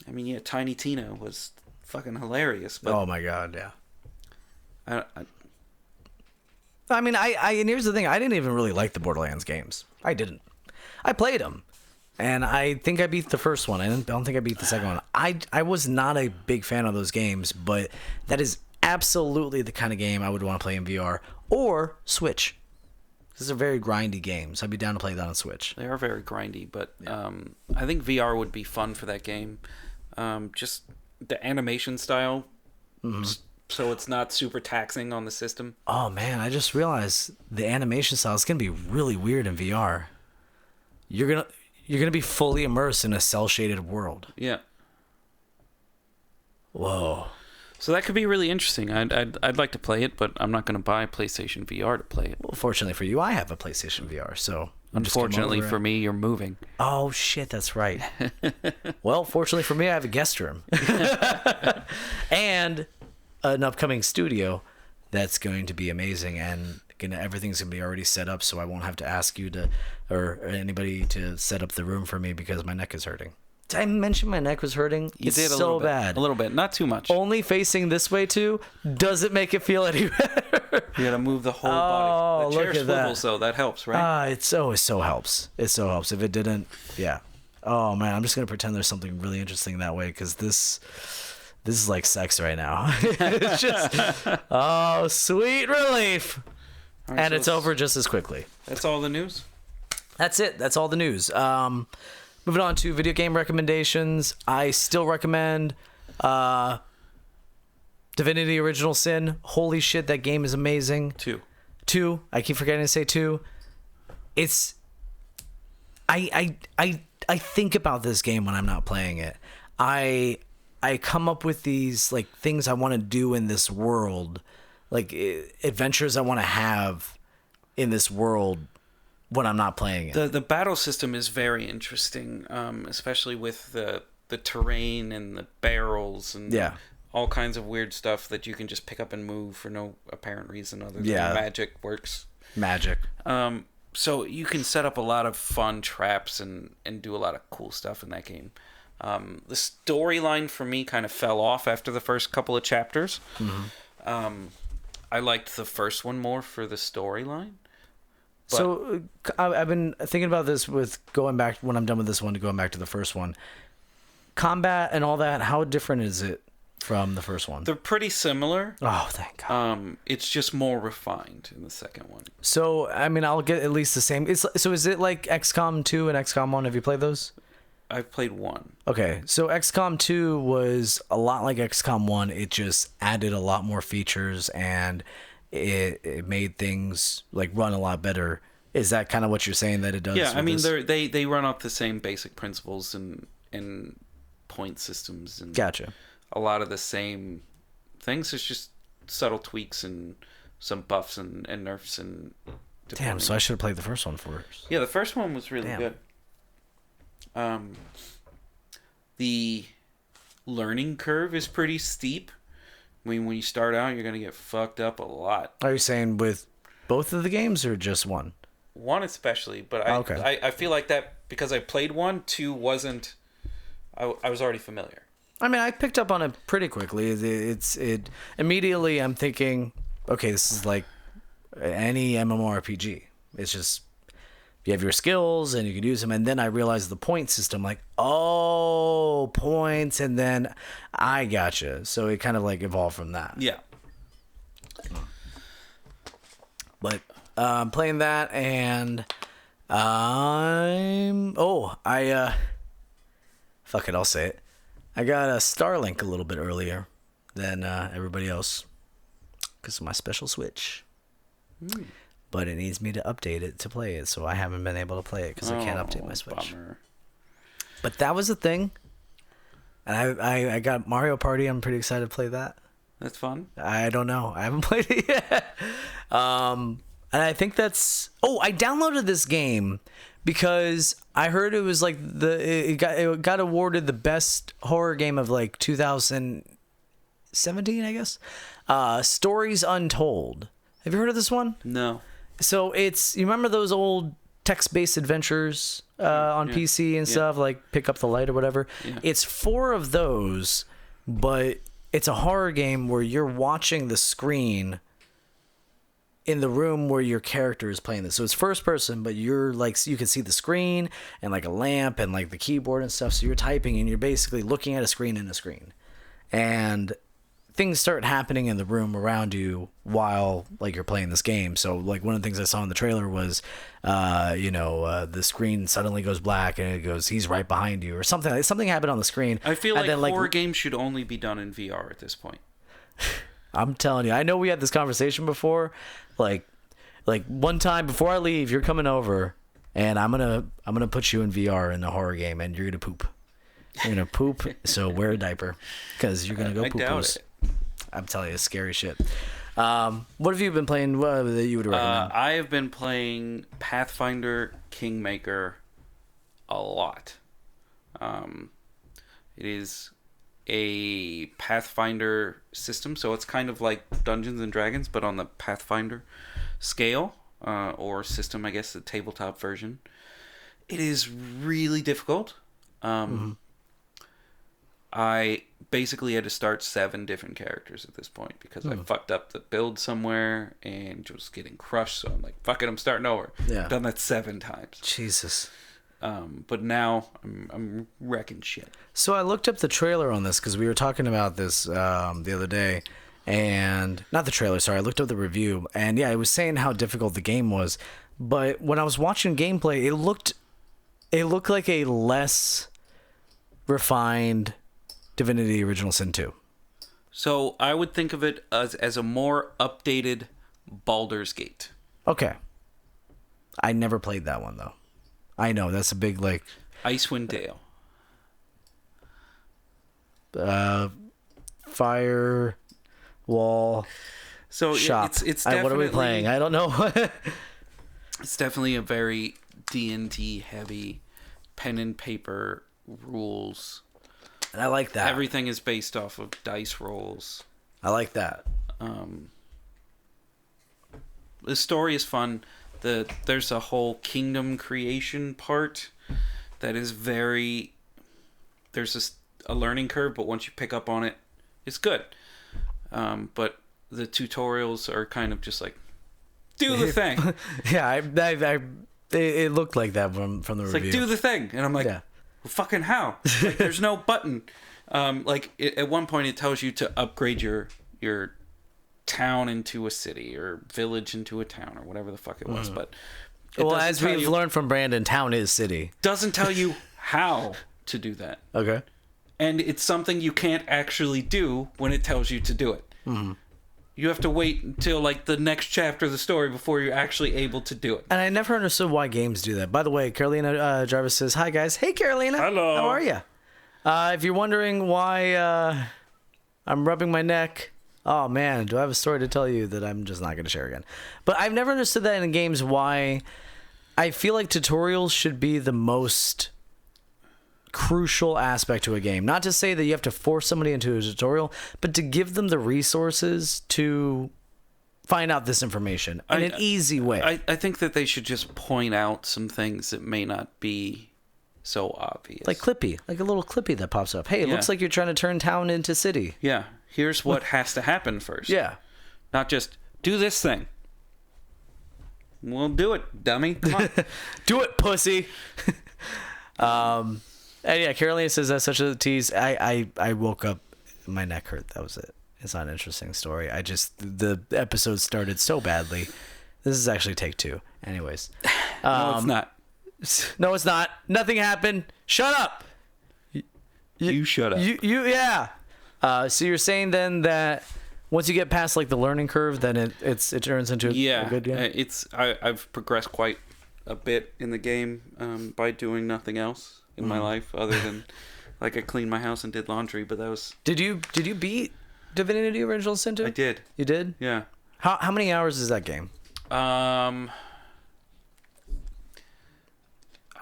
I mean, yeah, Tiny Tina was fucking hilarious. But oh my God, yeah. I mean, and here's the thing. I didn't even really like the Borderlands games. I didn't. I played them. And I think I beat the first one. I don't think I beat the second one. I was not a big fan of those games, but that is absolutely the kind of game I would want to play in VR or Switch. These are very grindy games. I'd be down to play that on Switch. They are very grindy, but I think VR would be fun for that game. Just the animation style, so it's not super taxing on the system. Oh man, I just realized the animation style is gonna be really weird in VR. You're gonna be fully immersed in a cel shaded world. Yeah. Whoa. So that could be really interesting. I'd like to play it, but I'm not going to buy PlayStation VR to play it. Well, fortunately for you, I have a PlayStation VR, so unfortunately for me, you're moving. Oh shit, that's right. Well, fortunately for me, I have a guest room and an upcoming studio that's going to be amazing, and everything's gonna be already set up, so I won't have to ask you or anybody to set up the room for me because my neck is hurting. Did I mention my neck was hurting? You did so bad. A little bit, not too much. Only facing this way too doesn't make it feel any better. You gotta move the whole body. The chair look at swivels, so that helps, right? It so helps. It so helps. If it didn't, yeah. Oh man, I'm just gonna pretend there's something really interesting that way because this is like sex right now. It's just sweet relief. Right, and so it's over just as quickly. That's all the news? That's it. That's all the news. Moving on to video game recommendations. I still recommend Divinity Original Sin. Holy shit, that game is amazing. 2. I keep forgetting to say 2. It's I think about this game when I'm not playing it. I come up with these like things I want to do in this world, like adventures I want to have in this world when I'm not playing it. The battle system is very interesting, especially with the terrain and the barrels and all kinds of weird stuff that you can just pick up and move for no apparent reason other than magic works. Magic. So you can set up a lot of fun traps and do a lot of cool stuff in that game. The storyline for me kind of fell off after the first couple of chapters. Mm-hmm. I liked the first one more for the storyline. So I've been thinking about this with going back, when I'm done with this one, to going back to the first one. Combat and all that, how different is it from the first one? They're pretty similar. Oh, thank God. It's just more refined in the second one. So, I mean, I'll get at least the same. So is it like XCOM 2 and XCOM 1? Have you played those? I've played 1. Okay, so XCOM 2 was a lot like XCOM 1. It just added a lot more features, and it made things like run a lot better. Is that kind of what you're saying that it does? Yeah, I mean, they run off the same basic principles and point systems and gotcha. A lot of the same things. It's just subtle tweaks and some buffs and nerfs and. Damn! So I should have played the first one first. Yeah, the first one was really good. The learning curve is pretty steep. I mean, when you start out, you're gonna get fucked up a lot. Are you saying with both of the games or just one? One especially, but I feel like that because I played 1, 2 wasn't. I was already familiar. I mean, I picked up on it pretty quickly. It immediately I'm thinking, okay, this is like any MMORPG. It's just you have your skills and you can use them, and then I realized the point system, like, oh, points, and then I gotcha. So it kind of like evolved from that. Yeah. But I'm playing that, and fuck it, I'll say it. I got a Starlink a little bit earlier than everybody else because of my special Switch. But it needs me to update it to play it, so I haven't been able to play it because I can't update my Switch. Bummer. But that was the thing. And I got Mario Party. I'm pretty excited to play that. That's fun. I don't know. I haven't played it yet. And I think that's... Oh, I downloaded this game because I heard it was like it got awarded the best horror game of like 2017, I guess. Stories Untold. Have you heard of this one? No. So it's, you remember those old text-based adventures on PC and stuff, like Pick Up the Light or whatever? Yeah. It's 4 of those, but it's a horror game where you're watching the screen in the room where your character is playing this. So it's first person, but you're like, you can see the screen and like a lamp and like the keyboard and stuff. So you're typing and you're basically looking at a screen in a screen. And things start happening in the room around you while like you're playing this game. So like one of the things I saw in the trailer was, the screen suddenly goes black and it goes, he's right behind you or something. Something happened on the screen. I feel like horror games should only be done in VR at this point. I'm telling you, I know we had this conversation before. Like one time before I leave, you're coming over, and I'm gonna put you in VR in a horror game, and you're gonna poop. You're gonna poop, so wear a diaper, because you're gonna go poop. I doubt it. I'm telling you, it's scary shit. What have you been playing that you would recommend? I have been playing Pathfinder Kingmaker a lot. It is a Pathfinder system, so it's kind of like Dungeons and Dragons, but on the Pathfinder scale, or system, I guess, the tabletop version. It is really difficult. I basically had to start 7 different characters at this point because I fucked up the build somewhere and just getting crushed, so I'm like, fuck it, I'm starting over. Yeah. I've done that 7 times. Jesus. But now I'm wrecking shit. So I looked up the trailer on this because we were talking about this the other day, and not the trailer. Sorry, I looked up the review, and yeah, it was saying how difficult the game was. But when I was watching gameplay, it looked like a less refined Divinity Original Sin 2. So I would think of it as a more updated Baldur's Gate. Okay. I never played that one, though. I know, that's a big, like... Icewind Dale. Fire... Wall... So shop. It's definitely... What are we playing? I don't know. It's definitely a very D&D heavy pen and paper rules. And I like that. Everything is based off of dice rolls. I like that. The story is fun. There's a whole kingdom creation part that is very... There's a learning curve, but once you pick up on it, it's good. But the tutorials are kind of just like, do the thing. Yeah, it looked like that from the It's review. like, do the thing. And I'm like, Yeah. well, fucking how? Like, there's no button. At one point it tells you to upgrade your town into a city or village into a town or whatever the fuck it was. But it Well, doesn't as tell we've you- learned from Brandon, town is city. doesn't tell you how to do that. Okay. And it's something you can't actually do when it tells you to do it. Mm-hmm. You have to wait until like the next chapter of the story before you're actually able to do it. And I never understood why games do that. By the way, Carolina Jarvis says, "Hi guys." Hey Carolina. Hello. How are you? If you're wondering why I'm rubbing my neck, oh man, do I have a story to tell you that I'm just not going to share again. But I've never understood that in games why I feel like tutorials should be the most crucial aspect to a game. Not to say that you have to force somebody into a tutorial, but to give them the resources to find out this information in an easy way. I think that they should just point out some things that may not be so obvious. Like Clippy, like a little Clippy that pops up. Hey, it looks like you're trying to turn town into city. Yeah, here's what has to happen first. Yeah. Not just, do this thing. Well, do it, dummy. Come on. Do it, pussy. And yeah, Carolina says that's such a tease. I woke up, my neck hurt. That was it. It's not an interesting story. The episode started so badly. This is actually take 2. Anyways. No, it's not. No, it's not. Nothing happened. Shut up. You shut up. Yeah. So you're saying then that once you get past like the learning curve, then it turns into a good game? I've progressed quite a bit in the game by doing nothing else in my life other than like I cleaned my house and did laundry, but that was... Did you beat Divinity Original Sin 2? I did. You did? Yeah. How many hours is that game? I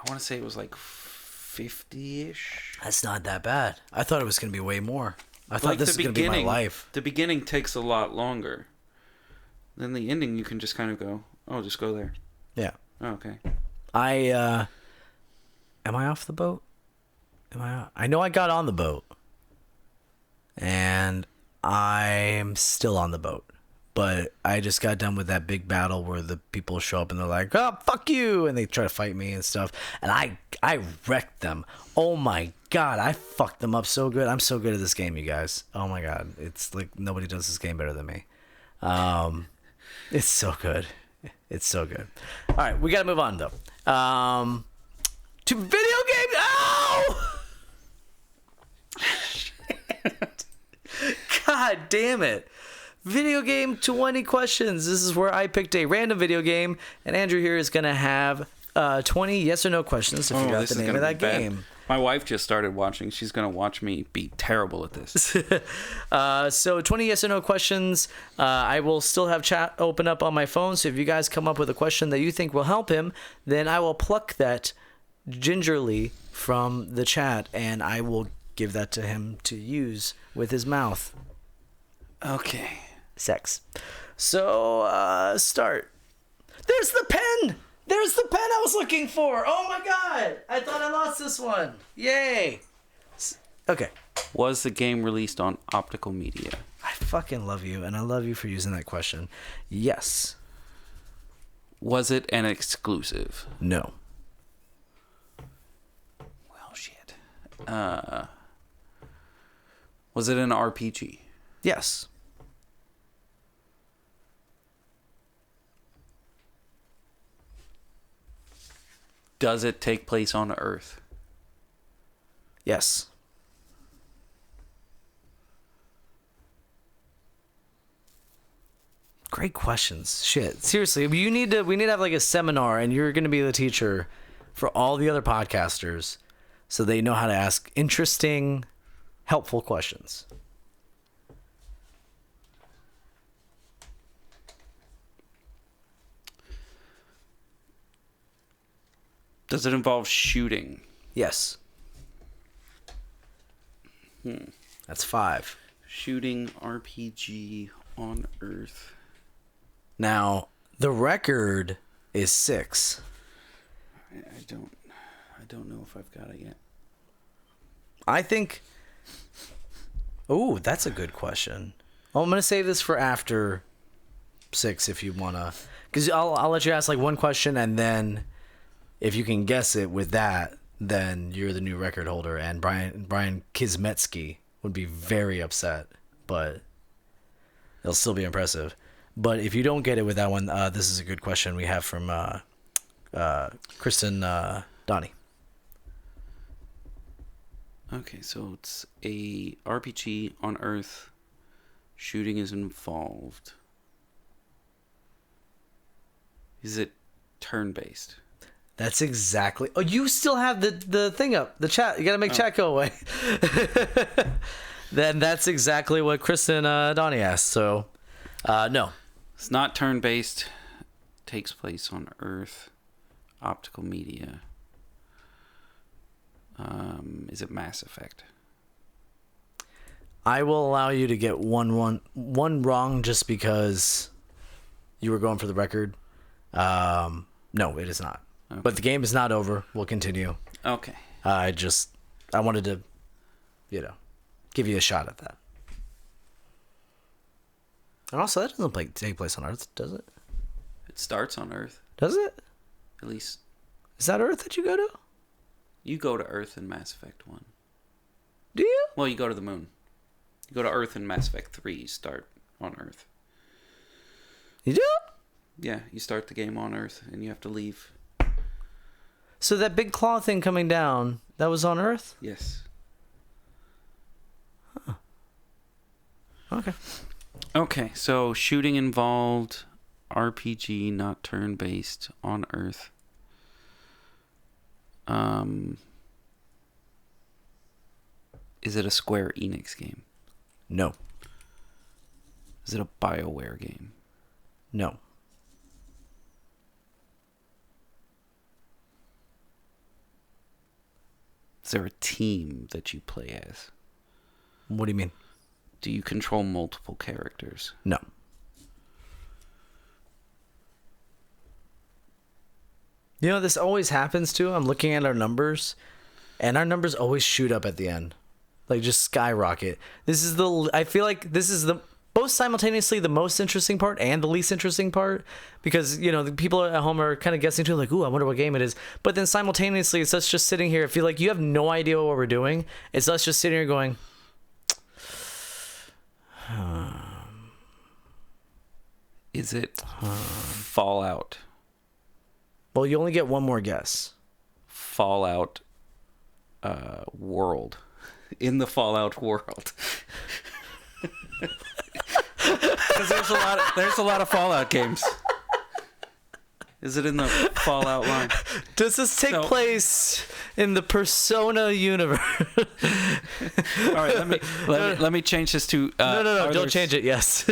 want to say it was like 50-ish. That's not that bad. I thought it was going to be way more. I thought Like this was going to be my life. The beginning takes a lot longer. Then the ending, you can just kind of go, oh, just go there. Yeah. Oh, okay. Am I off the boat? I know I got on the boat. And I'm still on the boat. But I just got done with that big battle where the people show up and they're like, "Oh, fuck you," and they try to fight me and stuff. And I wrecked them. Oh my god, I fucked them up so good. I'm so good at this game, you guys. Oh my god, it's like nobody does this game better than me. It's so good. It's so good. All right, we gotta move on though. To video games. Oh! Shit. God damn it. Video game 20 questions. This is where I picked a random video game, and Andrew here is going to have 20 yes or no questions to figure out the name of that game. My wife just started watching. She's going to watch me be terrible at this. So 20 yes or no questions. I will still have chat open up on my phone, so if you guys come up with a question that you think will help him, then I will pluck that gingerly from the chat, and I will give that to him to use with his mouth. Okay. Sex. So, start. There's the pen! There's the pen I was looking for! Oh my god! I thought I lost this one. Yay! Okay. Was the game released on optical media? I fucking love you, and I love you for using that question. Yes. Was it an exclusive? No. Well, shit. Was it an RPG? Yes. Does it take place on Earth? Yes. Great questions. Shit. Seriously, we need to have like a seminar, and you're going to be the teacher for all the other podcasters so they know how to ask interesting, helpful questions. Does it involve shooting? Yes. That's 5. Shooting RPG on Earth. Now, the record is 6. I don't know if I've got it yet. I think... Oh, that's a good question. Oh, I'm going to save this for after 6 if you want to... Because I'll let you ask like one question, and then if you can guess it with that, then you're the new record holder, and Brian Kizmetsky would be very upset, but it'll still be impressive. But if you don't get it with that one, this is a good question we have from Kristen Donnie. Okay, so it's a RPG on Earth. Shooting is involved. Is it turn-based? That's exactly... Oh, you still have the thing up, the chat. You got to make chat go away. Then that's exactly what Kristen Donnie asked. So, no. It's not turn-based. Takes place on Earth. Optical media. Is it Mass Effect? I will allow you to get one wrong just because you were going for the record. No, it is not. Okay. But the game is not over. We'll continue. Okay. I wanted to, give you a shot at that. And also, that doesn't take place on Earth, does it? It starts on Earth. Does it? At least. Is that Earth that you go to? You go to Earth in Mass Effect 1. Do you? Well, you go to the moon. You go to Earth in Mass Effect 3. You start on Earth. You do? Yeah, you start the game on Earth, and you have to leave. So that big claw thing coming down, that was on Earth? Yes. Huh. Okay. Okay, so shooting involved, RPG, not turn-based, on Earth. Is it a Square Enix game? No. Is it a BioWare game? No. Is there a team that you play as? What do you mean? Do you control multiple characters? No. You know, this always happens too. I'm looking at our numbers, and our numbers always shoot up at the end. Like, just skyrocket. I feel like this is both simultaneously the most interesting part and the least interesting part, because, the people at home are kind of guessing too, like, ooh, I wonder what game it is. But then simultaneously, it's us just sitting here. I feel like you have no idea what we're doing. It's us just sitting here going, Is it Fallout? well, you only get one more guess. Fallout world. In the Fallout world. Because there's a lot of Fallout games. Is it in the Fallout line? Does this take place in the Persona universe? All right, let me change this to No, don't change it. Yes.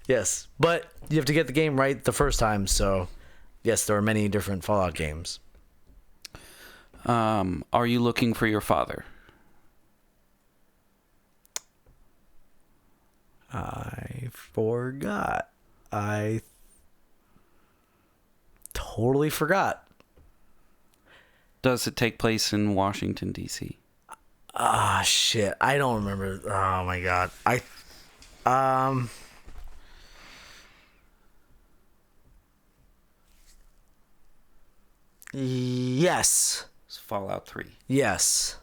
Yes. But you have to get the game right the first time, so yes, there are many different Fallout games. Are you looking for your father? I forgot. I totally forgot. Does it take place in Washington, D.C.? Ah, shit. I don't remember. Oh, my God. Yes. It's Fallout 3. Yes.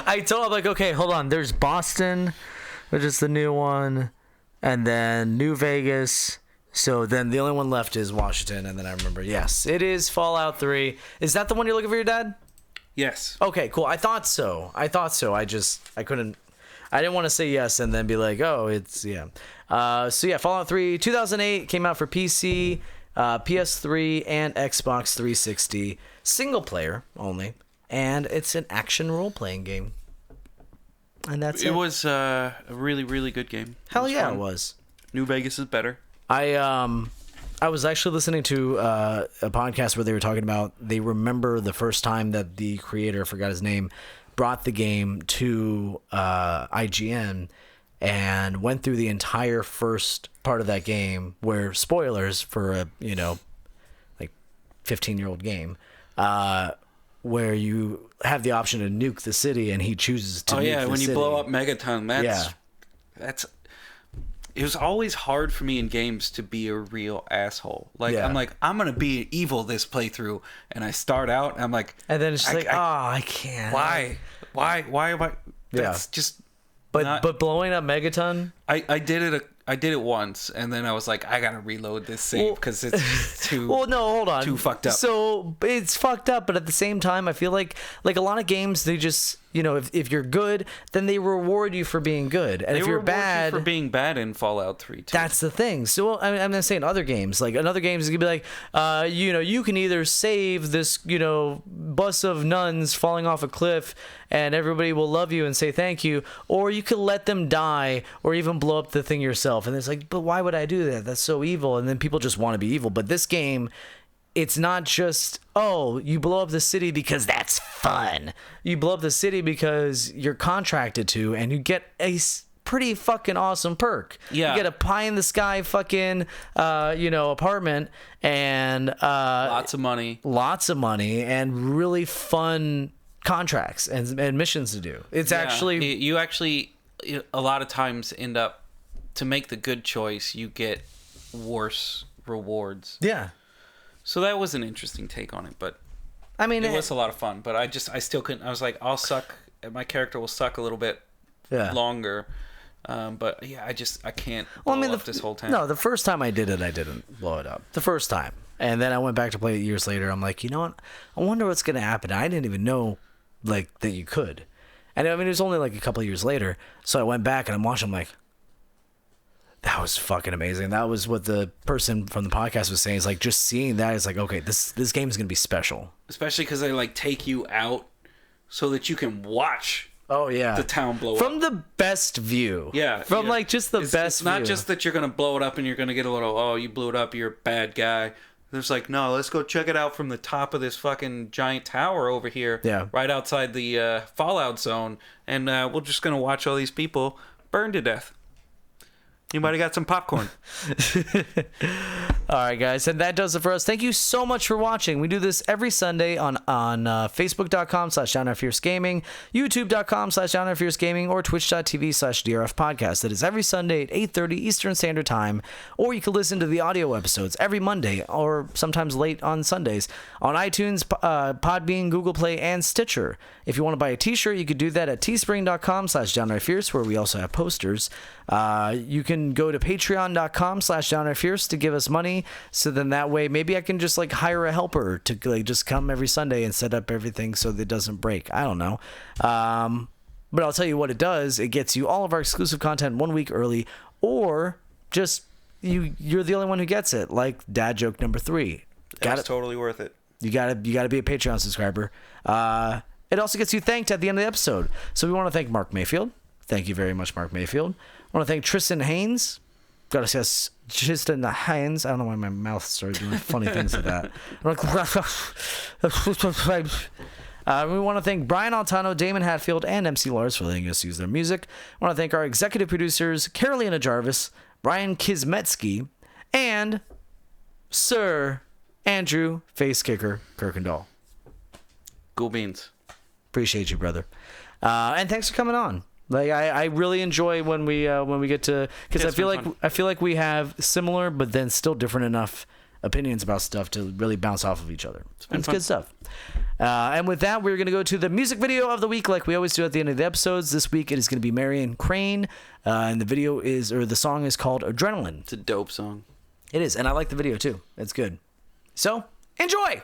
I'm like, okay, hold on. There's Boston, which is the new one, and then New Vegas. So then the only one left is Washington, and then I remember, yes, it is Fallout 3. Is that the one you're looking for your dad? Yes. Okay, cool. I thought so. I couldn't. I didn't want to say yes and then be like, oh, it's yeah. So yeah, Fallout 3, 2008 came out for PC, PS3, and Xbox 360, single player only, and it's an action role playing game. And that's it. It was a really, really good game. Hell yeah, fun. it was. New Vegas is better. I was actually listening to a podcast where they were talking about they remember the first time that the creator, I forgot his name, brought the game to IGN and went through the entire first part of that game, where spoilers for a 15-year-old game, where you have the option to nuke the city, and he chooses to. Oh nuke the when city. You blow up Megaton, that's. It was always hard for me in games to be a real asshole. I'm gonna be evil this playthrough, and I start out, and I'm like, and then it's I can't. Why am I? That's just. But blowing up Megaton, I did it once, and then I was like, I gotta reload this save because it's too. Well, no, hold on. Too fucked up. So it's fucked up, but at the same time, I feel like a lot of games, they just if you're good, then they reward you for being good, and if you're bad, you for being bad in Fallout 3 too. That's the thing. So I'm not saying other games. Like in other games, it could be like, you can either save this, bus of nuns falling off a cliff, and everybody will love you and say thank you, or you could let them die, or even blow up the thing yourself. And it's like, but why would I do that? That's so evil. And then people just want to be evil. But this game, it's not just, oh, you blow up the city because that's fun. You blow up the city because you're contracted to, and you get a pretty fucking awesome perk. Yeah. You get a pie in the sky fucking, apartment, and lots of money, and really fun contracts and missions to do. It's actually you actually a lot of times end up, to make the good choice, you get worse rewards. Yeah. So that was an interesting take on it, but I mean, it was a lot of fun. But I still couldn't. I was like, I'll suck. My character will suck a little bit longer. But yeah, I can't blow up this whole town. No, the first time I did it, I didn't blow it up. The first time. And then I went back to play it years later. I'm like, you know what? I wonder what's going to happen. I didn't even know that you could. And I mean, it was only like a couple of years later. So I went back and I'm watching, I'm like, that was fucking amazing. That was what the person from the podcast was saying. It's like, just seeing that, it's like, okay, this game is going to be special. Especially because they take you out so that you can watch the town blow from up. the best view. Yeah. From just the best it's not view. just that you're going to blow it up and you're going to get a little, oh, you blew it up, you're a bad guy. There's like, no, let's go check it out from the top of this fucking giant tower over here. Yeah. Right outside the Fallout zone. And we're just going to watch all these people burn to death. Anybody got some popcorn? All right, guys, and that does it for us. Thank you so much for watching. We do this every Sunday on Facebook.com/DownRFierceGaming, YouTube.com/DownRFierceGaming, or Twitch.tv/DRFPodcast. That is every Sunday at 8:30 Eastern Standard Time, or you can listen to the audio episodes every Monday, or sometimes late on Sundays, on iTunes, Podbean, Google Play, and Stitcher. If you want to buy a t-shirt, you could do that at teespring.com/DownRFierce, where we also have posters. You can go to patreon.com/DownRFierce to give us money, so then that way maybe I can just hire a helper to just come every Sunday and set up everything so that it doesn't break. I don't know. But I'll tell you what it does. It gets you all of our exclusive content 1 week early, or just you're the only one who gets it, like dad joke number 3. That's totally worth it. You gotta be a Patreon subscriber. It also gets you thanked at the end of the episode. So we want to thank Mark Mayfield. Thank you very much, Mark Mayfield. I want to thank Tristan Haynes. Gotta say Tristan Haynes. I don't know why my mouth started doing funny things like that. We want to thank Brian Altano, Damon Hatfield, and MC Lars for letting us use their music. I want to thank our executive producers, Carolina Jarvis, Brian Kismetsky, and Sir Andrew Facekicker Kirkendall. Cool beans. Appreciate you, brother. And thanks for coming on. I really enjoy when we get to, because I feel like we have similar but then still different enough opinions about stuff to really bounce off of each other. It's good stuff. And with that, we're going to go to the music video of the week, like we always do at the end of the episodes. This week it is going to be Marion Crane, and the song is called Adrenaline. It's a dope song. It is, and I like the video too. It's good. So enjoy.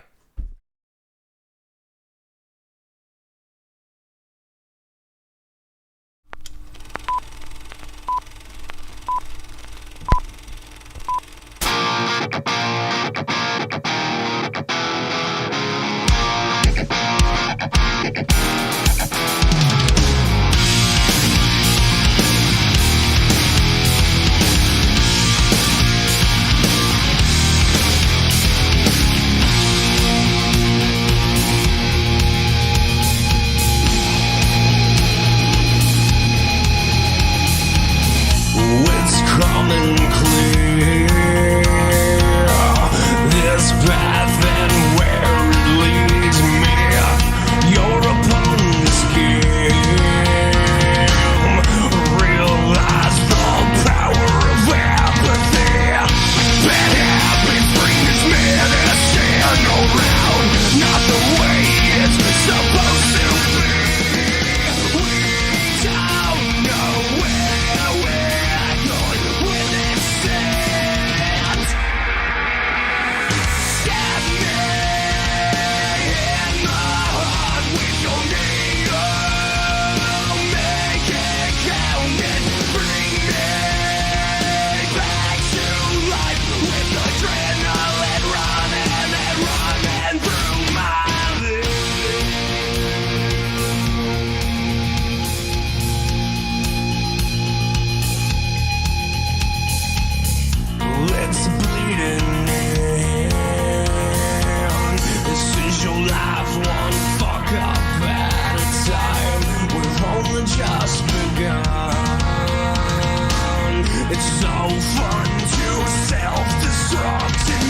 no fun to self-destruct.